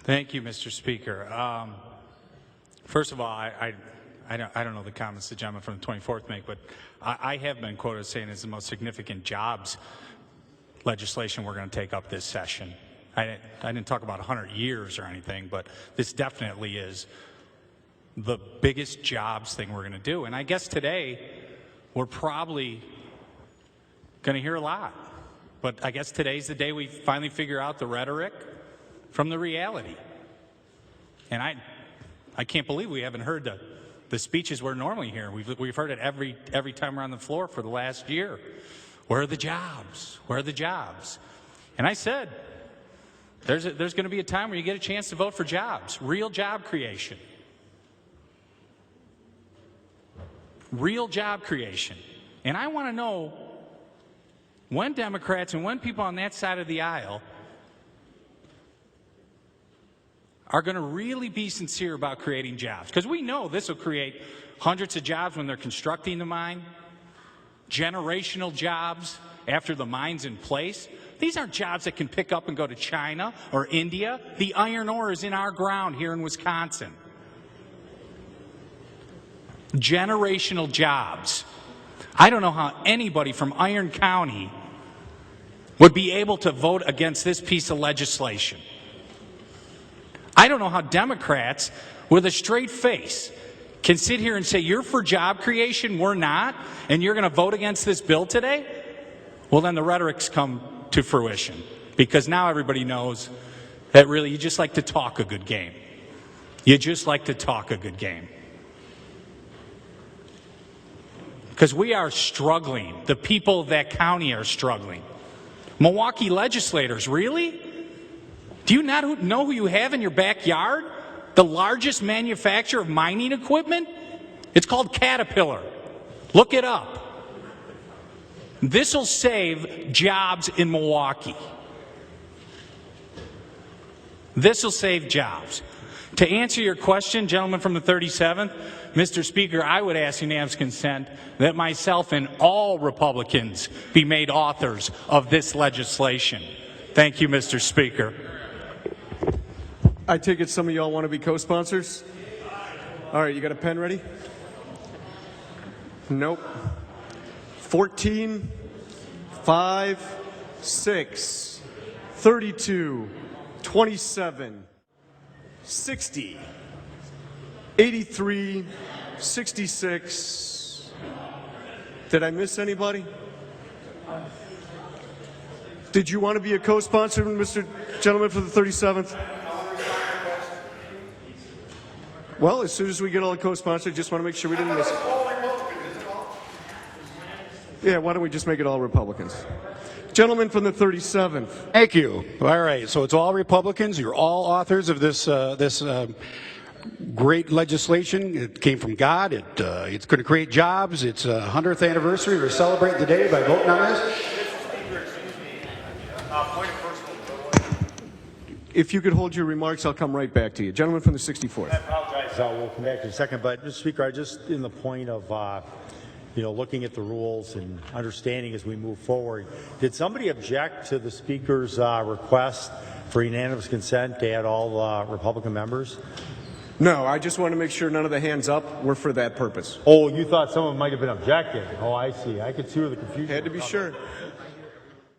Thank you, Mr. Speaker. First of all, I don't know the comments the gentleman from the 24th make, but I have been quoted as saying it's the most significant jobs legislation we're going to take up this session. I didn't talk about 100 years or anything, but this definitely is the biggest jobs thing we're going to do. And I guess today we're probably going to hear a lot. But I guess today's the day we finally figure out the rhetoric from the reality. And I can't believe we haven't heard the speeches we're normally hearing. We've heard it every time we're on the floor for the last year. Where are the jobs? Where are the jobs? And I said, there's going to be a time where you get a chance to vote for jobs, real job creation. Real job creation. And I want to know when Democrats and when people on that side of the aisle are going to really be sincere about creating jobs. Because we know this will create hundreds of jobs when they're constructing the mine, generational jobs after the mine's in place. These aren't jobs that can pick up and go to China or India. The iron ore is in our ground here in Wisconsin. Generational jobs. I don't know how anybody from Iron County would be able to vote against this piece of legislation. I don't know how Democrats with a straight face can sit here and say, you're for job creation, we're not, and you're going to vote against this bill today? Well, then the rhetoric's come to fruition, because now everybody knows that really you just like to talk a good game. You just like to talk a good game. Because we are struggling. The people of that county are struggling. Milwaukee legislators, really? Do you not know who you have in your backyard? The largest manufacturer of mining equipment? It's called Caterpillar. Look it up. This will save jobs in Milwaukee. This will save jobs. To answer your question, gentleman from the 37th, Mr. Speaker, I would ask unanimous consent that myself and all Republicans be made authors of this legislation. Thank you, Mr. Speaker. I take it some of y'all want to be co-sponsors? All right, you got a pen ready? Nope. 14, 5, 6, 32, 27, 60, 83, 66. Did I miss anybody? Did you want to be a co-sponsor, Mr. Gentleman for the 37th? Well, as soon as we get all the co-sponsors, just want to make sure we didn't miss it. Yeah, why don't we just make it all Republicans? Gentleman from the 37th. Thank you. All right, so it's all Republicans. You're all authors of this great legislation. It came from God. It's going to create jobs. It's a 100th anniversary. We're celebrating today by voting on this. If you could hold your remarks, I'll come right back to you. Gentleman from the 64th. I apologize. We'll come back in a second. But, Mr. Speaker, I just in the point of looking at the rules and understanding as we move forward, did somebody object to the Speaker's request for unanimous consent to add all Republican members? No, I just want to make sure none of the hands up were for that purpose. Oh, you thought someone might have been objecting. Oh, I see. I could see where the confusion Had to be sure.